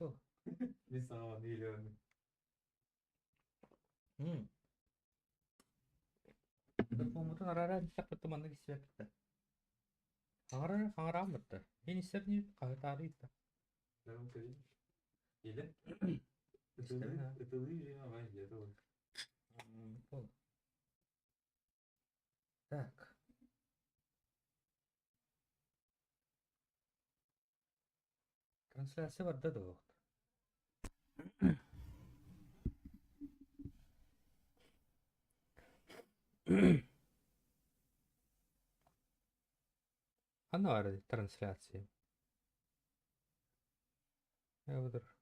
Bu. Bir sana biliyorum. Umutun arara bisa pertemuan lagi siapa kita? Hangar amat dah. Ini sernya kagak tarik dah. Tamam söyleyeyim. İyi. İşte Itılıyor ya bence doğru. Bu. Так. Трансляция var da da. Она var трансляция. Budur.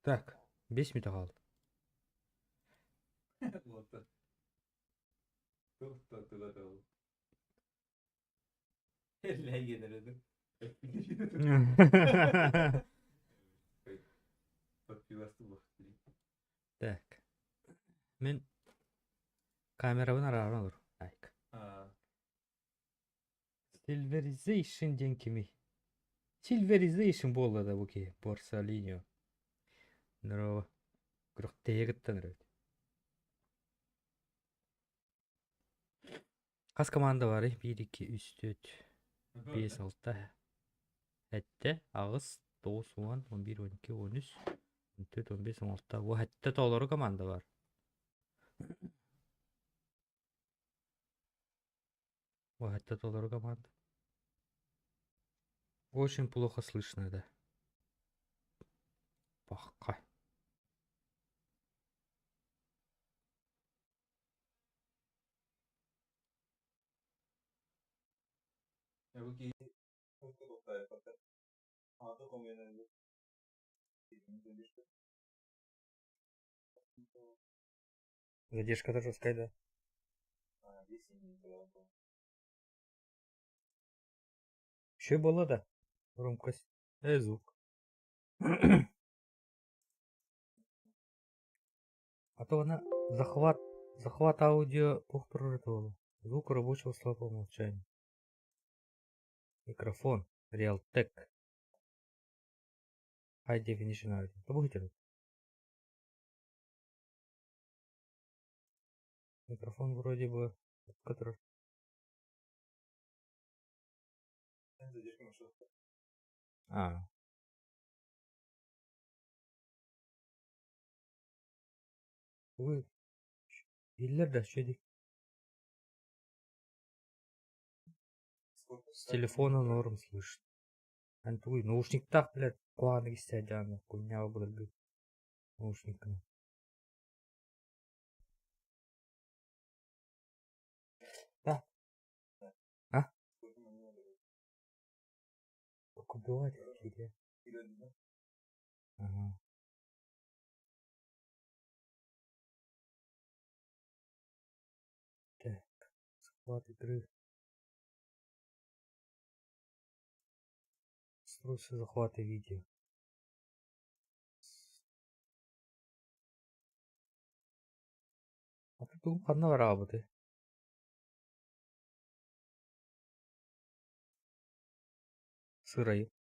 Так. 5 minut kaldı. Вот. Çok tatlı da oldu. Elle gelirim. Bak bir bastım bak. Так. Мен камераның араларына алыр. Так. Silverization ден кеме. Silverization болды да буке. Борсалиньо. Нұрова. Күрік тегіттен рөйді. Қас команда бар, 1, 2, 3, 4, 5, 6. Әтті, ағыз, 9, 10, 11, 12, 13, 14, 15, 16. О, әтті толыры команда бар. О, әтті толыры команда. Очень плохо слышно, да. Баққа. 여기 높아요. 아도 공연은 Задержка жесткая, да. Еще было, да? Громкость. Звук. А то она захват аудио повторного. Звук рабочего стола по умолчанию. Микрофон. Realtek. High definition audio. Побудьте. Микрофон вроде бы, который... А. Вы... Или да, что с телефона норм слышит. Антуй, наушник так, блядь, куаны сядяны. Кунява будет наушниками. Да. А? Как убивать или? Ага. Так. Схват игры. Устройство захвата видео. А тут одна работа. Сырой.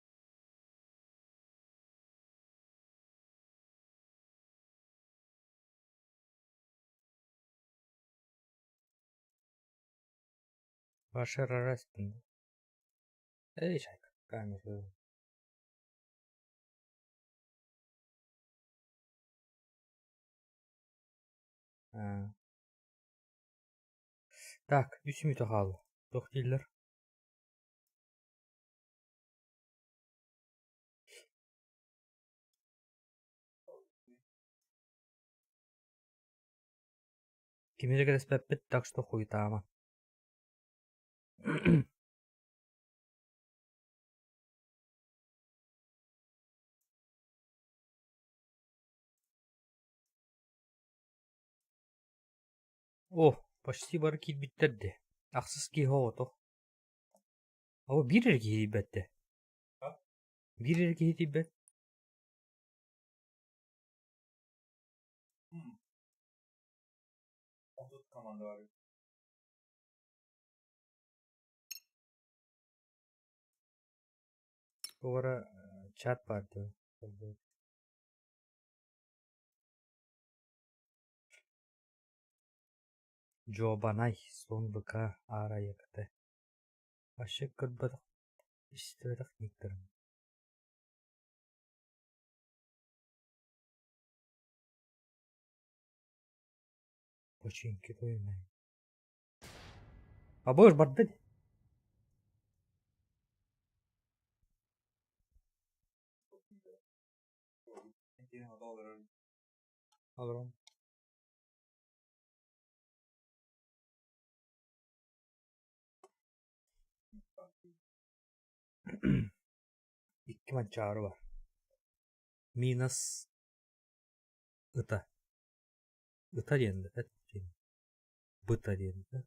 Ваша распин. Эй, шайка. Камеру. А. Так, 3 minut kaldı. Doktorlar. Кемере респект, так что хуй там. О, почти бар кит биттерди. Аксыз ки хото. О, бирер ки бетте. Бирер ки тибет. Тут команда var. Sonra chat vardı. Jobanay sonduka ara yakıtı. Aşık kırbadık. İstedik niktarım. Починки доймай. А боже, барды. Yine hata alırım. Alırım. İki maç çağrı var. Minus Ita. Ita diyelim de. Bıta diyelim de.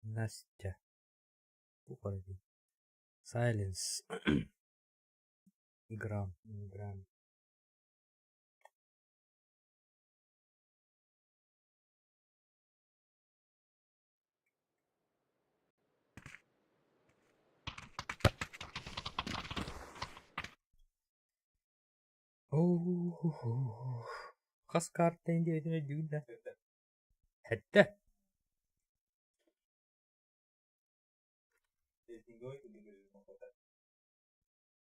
Nastya. Bu kadar değil. Silence. Gram. Gram. Oh. Kas kartın diye ödüne düğünde. Hette.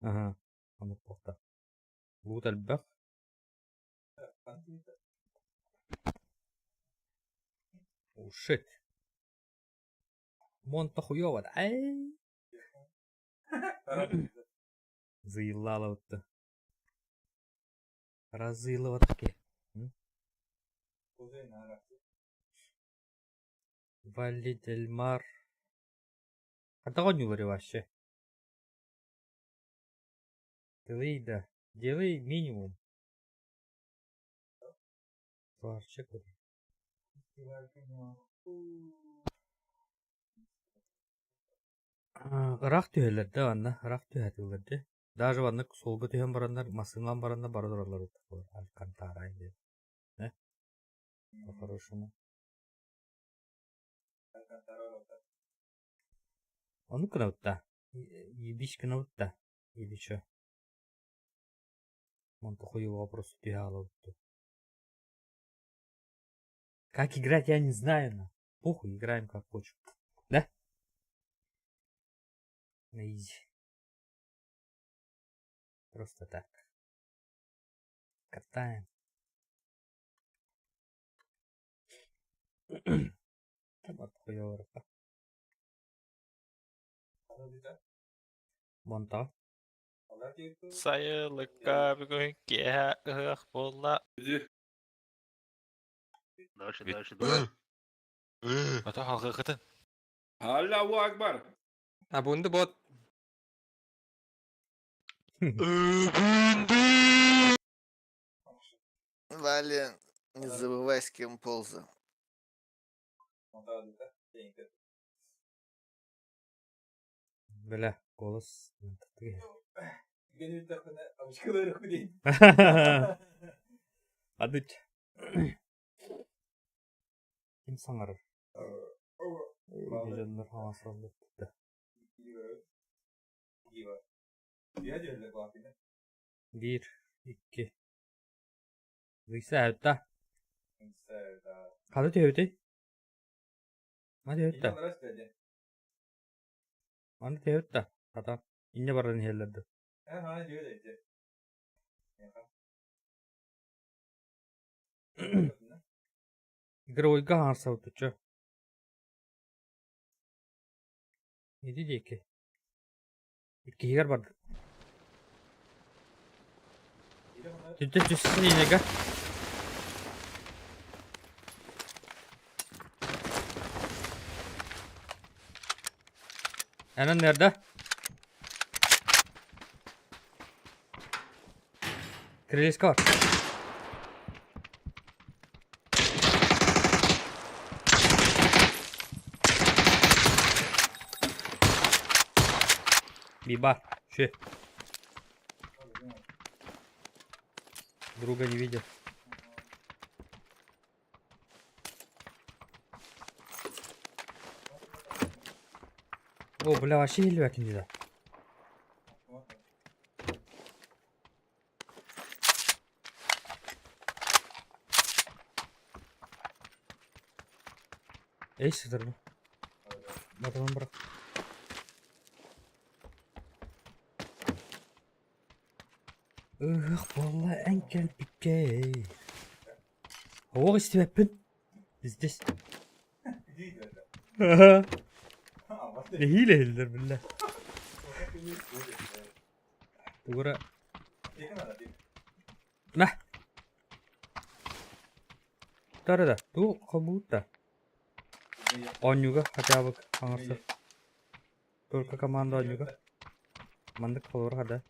Aha. Ama porta. Bu da bak. Oh shit. Монта хуёво. Ай. Заелала вот-то. Разыла вот таки. Вали дель Мар. А того не говорю вообще. Делай, да. Делай минимум. Парчик. Ырак түйелерде ванна. Ырак түйетілерде. Даже ванна солғы түйен барандар, масынлан барандар барады оралар өттік. Алькантара инде. Не? По-хорошему. Он кына утта. Ебиш кына утта. Или чё? Он похуй вопрос түйала утту. Как играть, я не знаю. На. Похуй, играем как хочешь. Да? На изи. Просто так. Катаем. Вот хуёво рука. Монта. Sayılıkka bugün giyek bolla. Dörşü. Ata halkı kıtın. Allahu Akbar. Abundu bot. Валя, не забывай, с кем ползал. Böyle голос. Gönül takına alışkıları okuyayım. Adıç. Kim sanarır? Geceler hava sallı. İyi var. Bir diyorlar bu akine. 1, 2. Risa ötta. Kadı tevdi. Hadi ötta. İnanlara söyleyeceğim. Hadi tevdi. Adam. İnne barın yerlerde. Her hane diyor da işte. Игровой гансов, ты чё? Иди деки. Икигер бар. Түтті түссін енеге. Әнін nerede? Крыльска var. Биба, че? Друга не видел. О, бля, вообще еле bakayım dedi. Ey sıdır bu. Adamı bırak. Vallahi enkel pikke. Hava istibapın. Bizdes. Değil öyle. Ama Ne hile hildir billah. sokak gibi böyle. Dugura. Yakın ara değil. Nah. Tara da. Du kabut da. On juga хотя бы аңырсы. Только команда on juga. Манды kalor ada.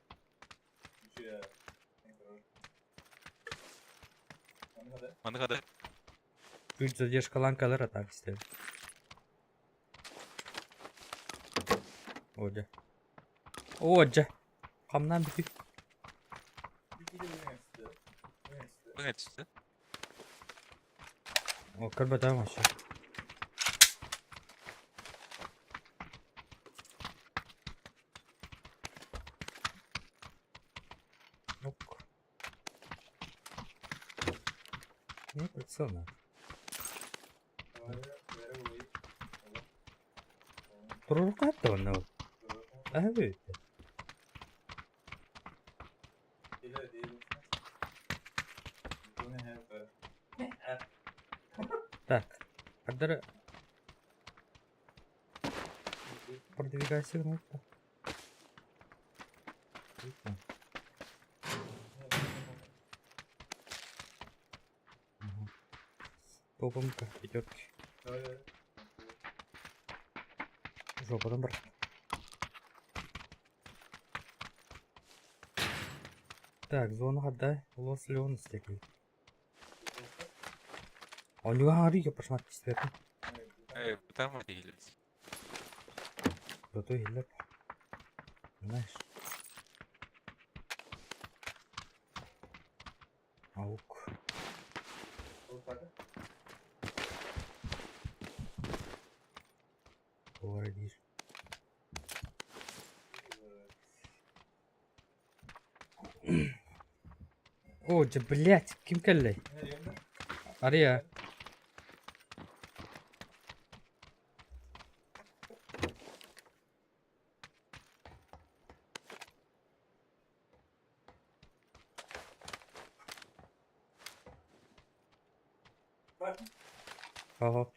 Mana kadar? 3 задержкалан kalır atak istedim. Oca. Oca. Kamdan bir Bu ne çıktı? O kadar daha aşağı. Yok. Ne baksana. Durur katta onu. Evet. Так. Когда продвигайся кнопка. Топомка, пятерки. Жопадан бırak. Так, зона отдай. Лос Леон стекли. А у него Арика посмотри, сверху. Там mı değiliz? Зато хилеп. Знаешь. Аук. Говоришь. О, да блять, ким келлей? Ария. Ага.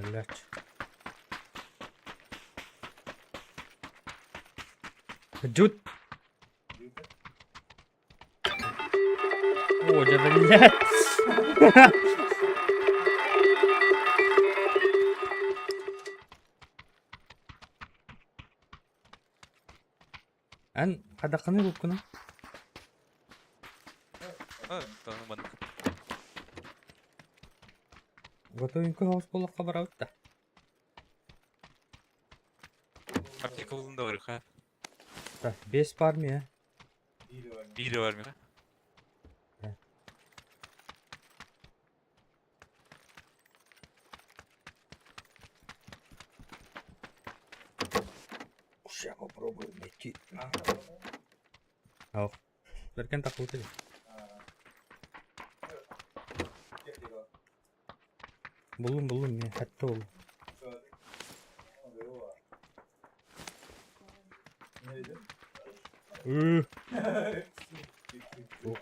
Блять. Джут. О, да блять. Ан кадаканы булып кына. Tanımadık. Готовенько хаус болакка барабыт да. Apteka bulunda var ha. Да, 5 бар mı ya? İyi de var mı? Сейчас попробую найти. Ау. Беркен такую ты. Bulun ya hatta ol. Yok.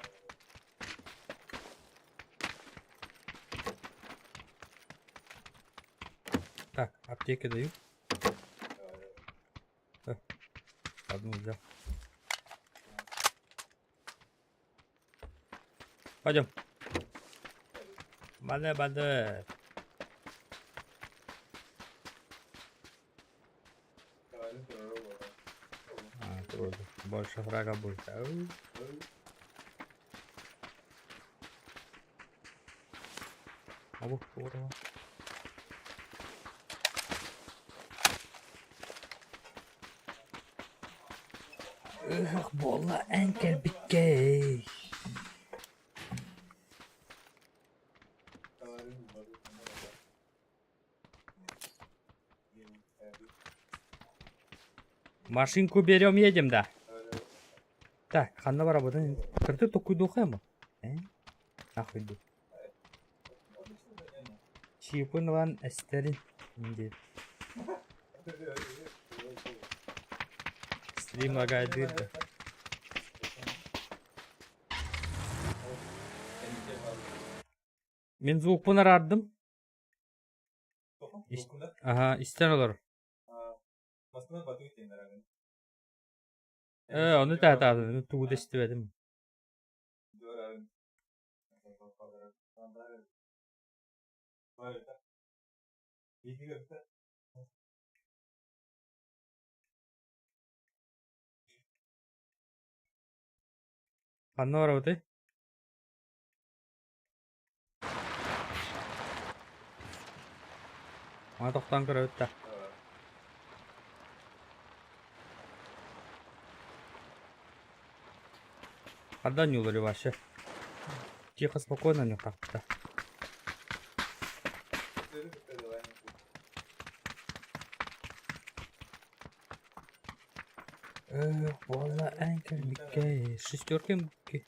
Так, аптеки даю. Одну взял. Пойдем. Бады. Трудно. Больше врага будет. Ау. Ого, здорово. Bolla enkel bitkey. Машинку берем, едем, да. Так, ханна бар абадан. Кырды токуйду окуя мı? Нахуй ду. Чипын ван эстерин. Инде. Стрим лагайдырды. Мен звукпун арардым. Ага, истен olur. Басына бату итендер агын. Onu da atadın. Tuğda istemedim. Kanlı var orada. Ama toktan kıra ötte. Когда не уловили вообще? Тихо, спокойно, не так-то. Вalla enkel bitkey. Шестерки bitkey.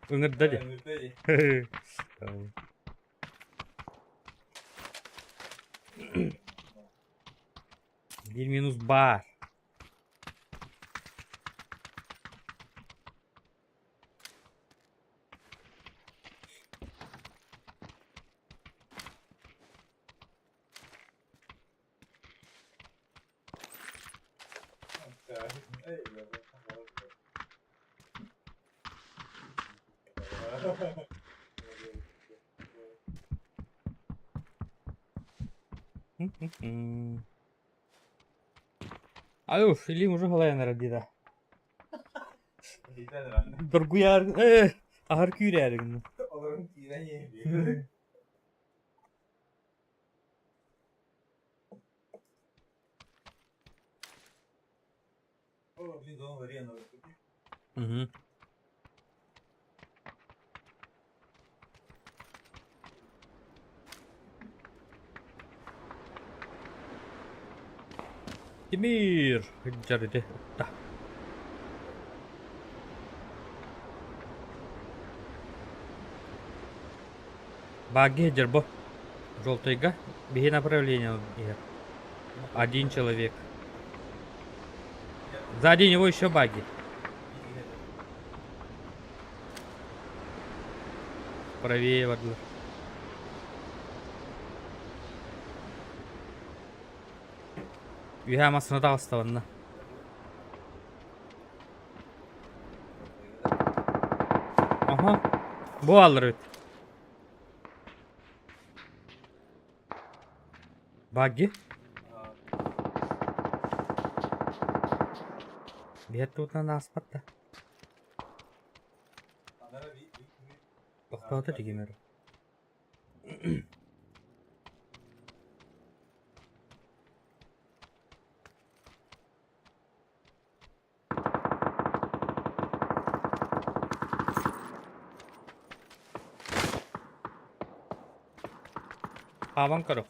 Ыңырда де. Tamam. Bir minus bar. Аю, Филим уже голая родила. Доргуяр, ahır küyürergin. Olurum kiren yiyebiliyor. Oh, bir don var yanında. Hı hı. Demir. Kejar itu. Dah. Баги Джербо. Желтый га. Беги направление. Один человек. Сзади него еще баги. Правее вардлар. Üye masasına da hastalandı. Aha. Bu alır evet. Buggy. Dia тут на нас пата. Кто-то дигимер. Havan karo.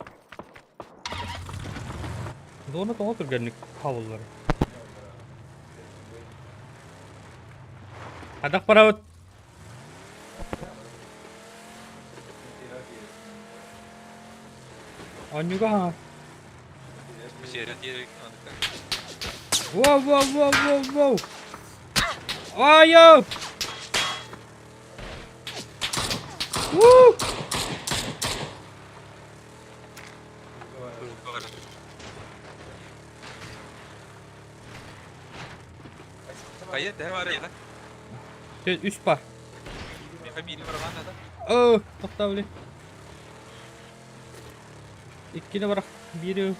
दोनों तो होकर गए havaları. Adak paraut. On juga ha. Masih ada dia. Wow wow wow wow wow. Ayo. Woo. Kayıt ne var ya? Üst var. Biri var bana da. Oh, tohta öyle. İkini bırak. Biri.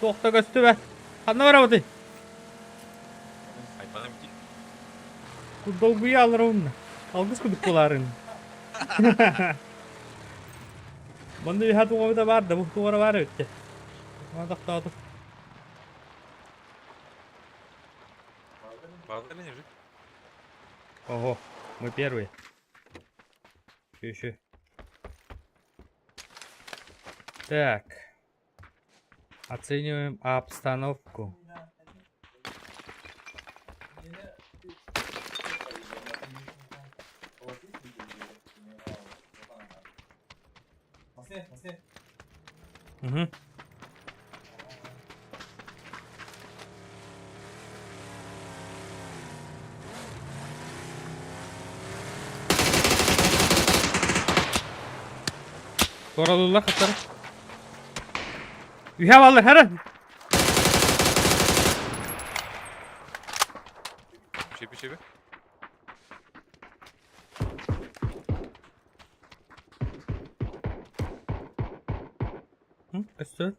Tohta göstü ver. Ханна барабыты. Айтманым ки. Долгуя алыр онна. Алгыс күдік боларын. Бында bir hatu ovda vardı. Bu duvara var ötte. Madaktağdı. Bağlı ne yürü? Ого, мы первые. Еще. Так. Оцениваем обстановку. Masne. Угу. Doğrulurlar katları. Ühe alır her an. Bir şey. Hı, üstü.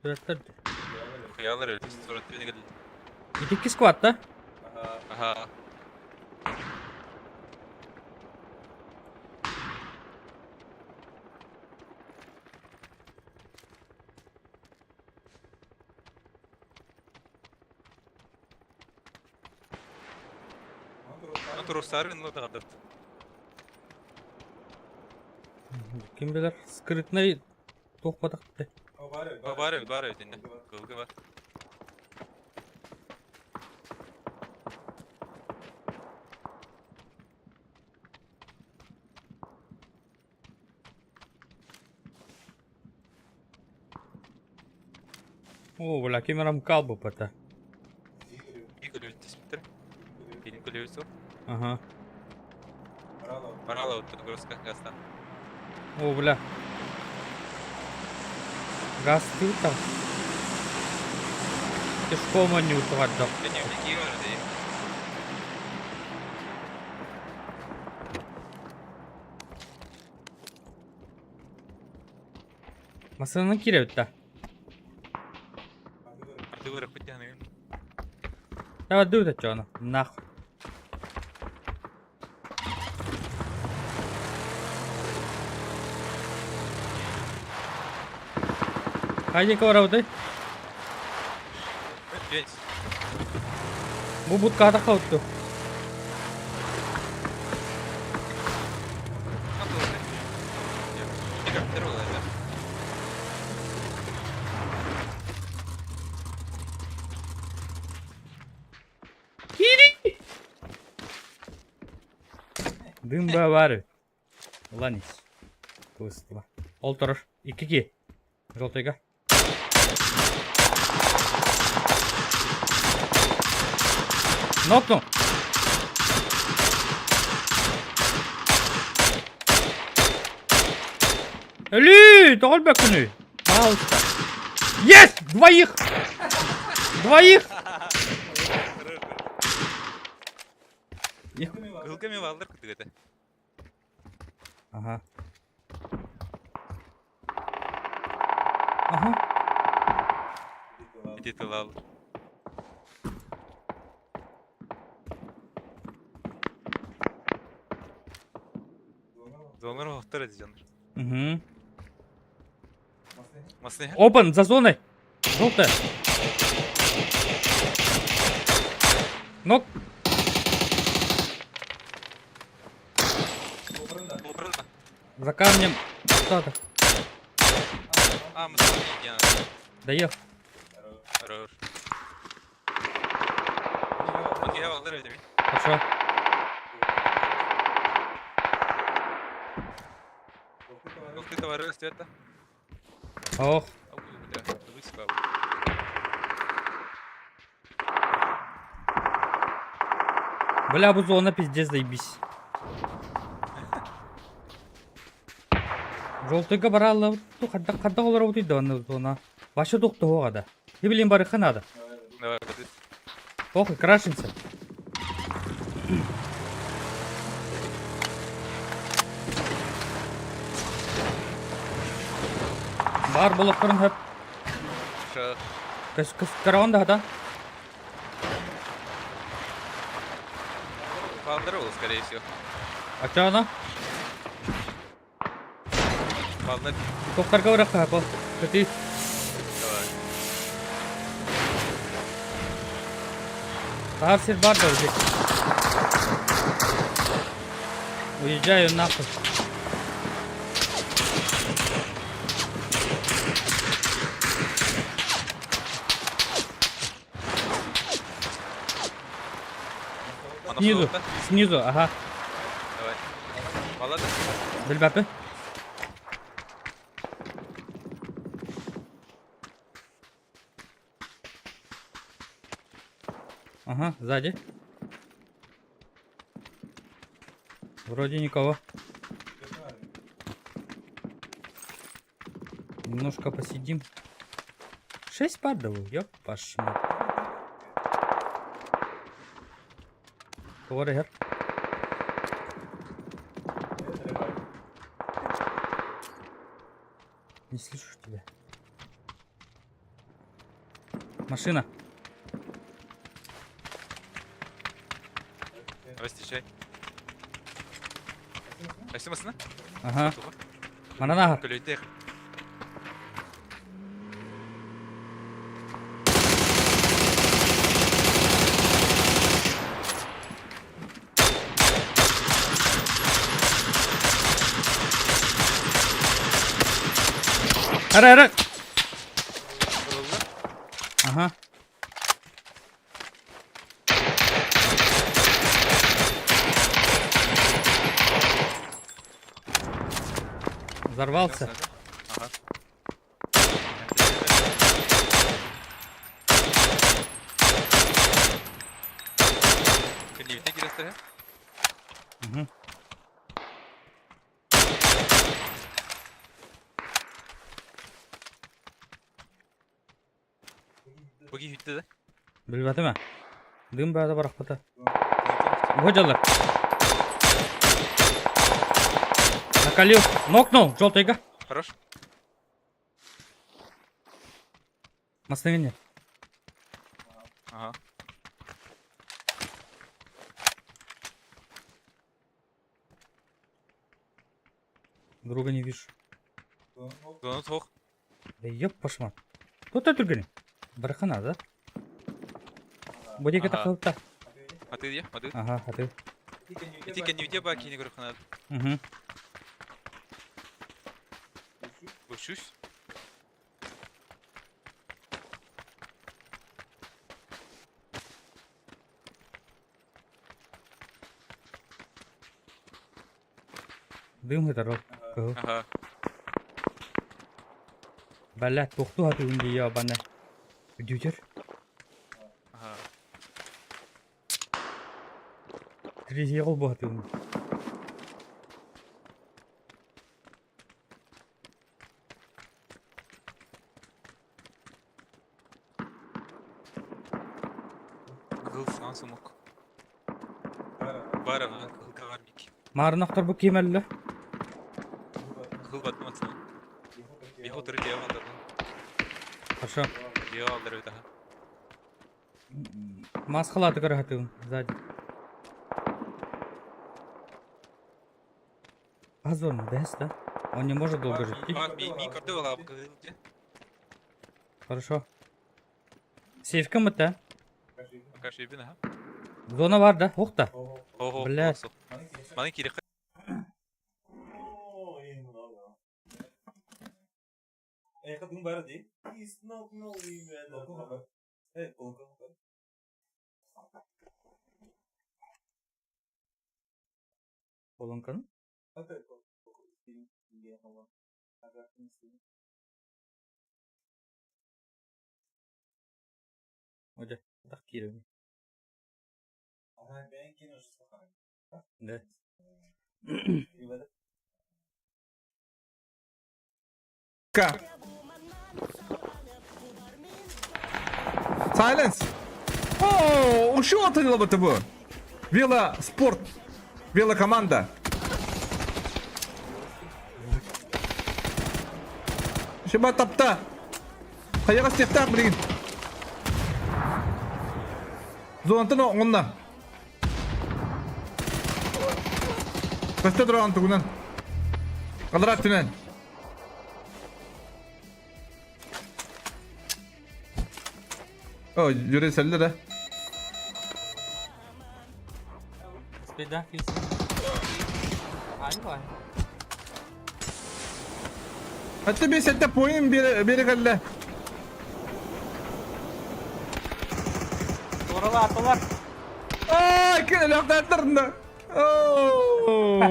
Süratler. Kıyalar öyle. Sonra beni geldi. 2 squat da. Aha. Turuslar ne oldu kadar? Kim bilir skritneyi topladık de. Var dinle. Kılgı var. О, бля, кимерам калбу пата. İyi kulübü tesbitler. Benim kulübüsü o. Ага. Parala otur. Groska gasta. О, бля. Газ ты там. Тяжко маню отдал. Beni öyle var diye. Masanın kirevde. Hadi var хоть я наверное. Давай дуй-то чё она? Нахуй. Haydi kavradı. Genç. Bu budkada kalktı. Nasıl oldu? Bir kaptır olaydı. Dым var. Ulan iş. Kıvıstıla. Olturur. 2-2. Желтыйга. Нокну. Эли, толбек күні. Пожалуйста. Есть! Двоих! Двоих! Kılgı vardır kutu. Ага. Ага. Иди ты лал. Зонları haftar edeceksin. Угу. Masne. Опен, за зоной. Желтая. Нок. Попрыгна. За камнем. Что-то. А, мы с вами Доехал. Хорош. Bak ya alır öyle mi? Хорошо. Yok ты товары стоят да? Ох. Да, высыпал. Бля, бу зона пиздец заебись. Желтыйга баралла. Кадда олар өтөйдү аны зона. Башы докту огада. Не блин, барыха надо. Давай, подожди. Похуй, крашимся. Бар блокларын хөп. Ша. Караван да, да? Пандерол, скорее всего. А чё она? Пандер. Тоқтарға бұраққа, бұл. Көтей. Давай. Қағар сер бар да уже. Уезжаю нахуй. Она Снизу, солота. снизу, ага. Давай. Молодец. Білбәпі. Ага, сзади. Вроде никого. Немножко посидим. 6 падов, ёп, пошмат. Over here. Не слышу тебя. Машина. Встречай. Açtı Ага. Mana nahar. Көлөйдер. Ara ara. Ага. Взорвался. Ага. Көлөйдер киресте. Угу. Буги хүйтті да. Білбәді ме? Дым бәді барақ бата. Ғожалар. Накалил. Нокнул. Желтыйга. Хорош. Мостовине. Ага. Друга не вижу. Дону тоқ. Да ёп пошмат. Тут өтіргені. Барахана, да? Бодеге Ага. тақылыпта. Маты дия, маты. Ага, хаты. Ити кәнеуде ба кейіне көріп қанады. Угу. Бөшүш. Дым гыдарал. Ага. Бәлә тоқту хаты үнді я бана. Үдюдер. Ага. Трези ғыл бұ хаты үнді. Гыл сан сумок. Бар ана, гыл кағар бик. Марынақтар бұ кемәлі. Гыл батты матсана. Биху тұры дия қалдырды. Хорошо. Дия қалдыр өйді. Масқалаты көр хаты үнді. Сзади. Азон, бәс, да? Он не может долго жить. Ми көрді ол абы гыл де. Хорошо. Сейфка мыта. Каши бин, ага. Зона бар, да? Оқта. Ого, Бля. Маны керек. Kadın var değil. No, evet, Volkan. Колонканы? Evet, Оде, так кирами. Ага, ben кино что Да. Silence. Oo, şu atıyor bu bu. Vela sport. Vela komanda. Şeba tapta. Kayaga stektak bilin. Zontan onunla. Kaçta duran tugunan. Kalarat tünen. O yürü selle de. Sepeda fisi. Ayo ay. Hatta bir sette poyun biri kalle. Oralar atalar. Aa, kene laktatlarında. Oo.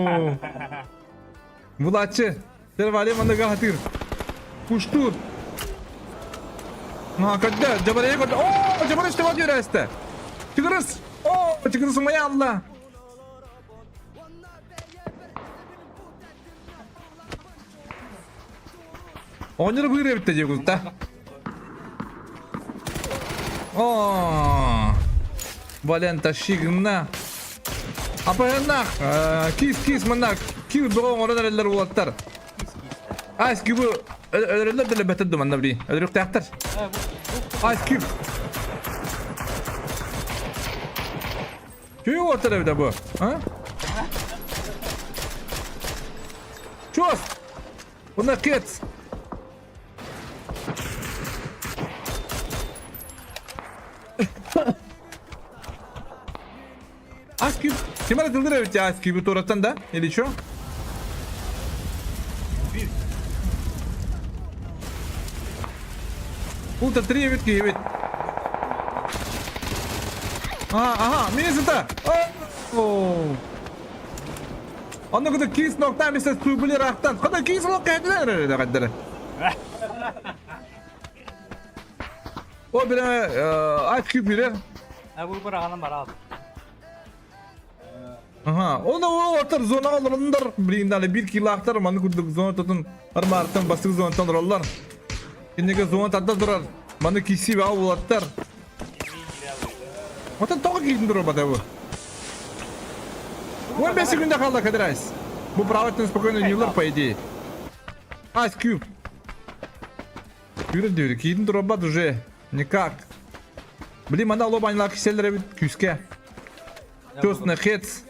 Bulatçı. Tervali mandaga hatir. Kuştur. Ha kadda jabaraya kadda. Oo, jabar işte var diyor este. Çıkırız. Oo, çıkırız mı ya Allah. Onları buyuruyor bitecek usta. Oo. Valenta şigna. Apa enak? Kis menak. Kis doang orang eller buattar. Ice cube eller de better mana beli. Eller tekter. Ice cube. Çünkü water evde bu. Ha? Çöz. Bunlar kids. Ice Cube. Gimana dıldır evet ya Ice Cube'u toratan da. Ne diyor? Ultra 3 evet ki evet. Aha Minnesota. Oh. Onu kadar keys nokta mesela tubular aktan. Kadar keys nokta ediler öyle kadar. O bir Ice Cube bilir. Bu bırakalım var abi. Aha, o da o atar zona alırlar. Bilindale 1 kilo aktar manı kurduk zona tutun. Armartan bastık zona tanırlar. Kendine zona tatta durar. Manı kisi ve avlatlar. Ota toka gidin durur bada bu. 15 sekunda kaldı Kadir Ice. Bu pravatın spokojno yıllar paydi. Ice Cube. Yürü diyor gidin durur bada уже. Никак. Блин, мана лобаньла киселлere bir küske. Тёсна хец.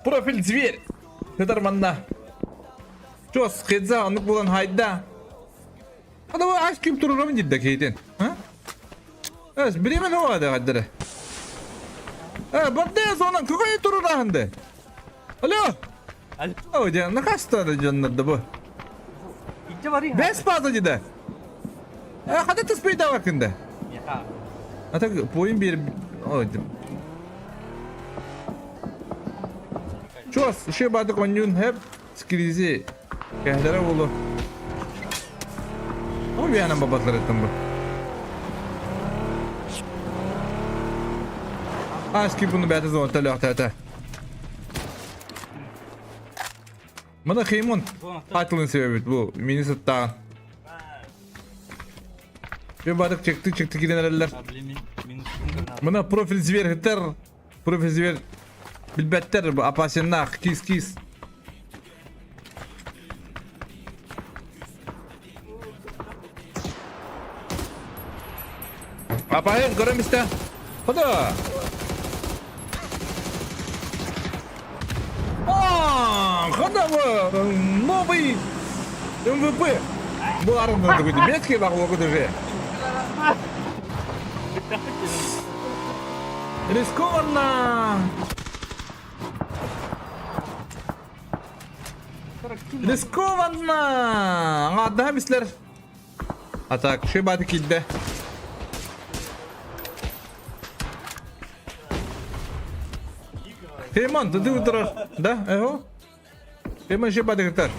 Profil zver. Kadar manna. Çöz kıza anlık bulan hayda. Hadi bu aşk gibi durur mu cidden keydin? Ha? Evet, birimin o adı kadar. Bak ne sonra kukayı durur ahında. Alo. Alo. O canım ne kaç tane canlıdı bu? İnce var ya. Bes fazlacı da. Hadi tıspıyda vakında. Ya. Hatta boyun bir... Oydu. Çöz, şey badık onyun hep skrizi. Kehlere oğlu. O bir yanım babatlar ettim bu. Aşkı bunu beyte zaman tali ahtayta. Bana kıymun. Atılın sebebi bu. Minnesota'dan. Bir badık çıktı gidenler. Bana profil zver hiter. Profil zver. Bilbetter bu apasyennak kis. Apa yang goreng mister? Hadi. Hadi bu. Новый MVP. Bu arada da bir betki bak o kadar. Рискованно! Рискованно! Ага, мислер. А так, şey badı kilde. Heyman, dıdı uydurur. Da, eho. Heyman şey badı gitar.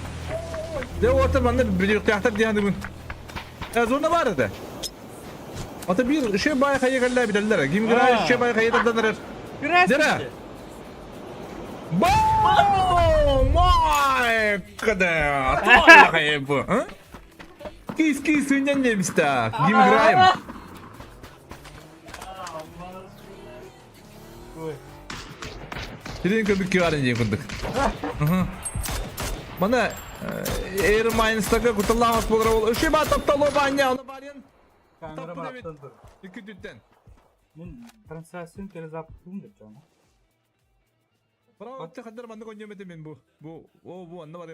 De orta bana bir yaktar diye hanımın. Zorunda vardı. Ata bir şey bayağı kayı kallar bilerler. Kim girer şey bayağı kayı dadanır. Dere. Boom! My kadar. Atma kayı bu. Кис сүйнен демісті. Гим играем. Сирен көбік кеғарын жей күндік. Мана Air Minds'тағы құтылағыз болғыра ол. Үші ба тапталы бanya оны барен. Камера Taptı evet. baktın dur. İki tütten. Ben translasyon kere zaptım da canım. Bravo, kadar bandı koyuyorum ben bu. Bu anlamadım.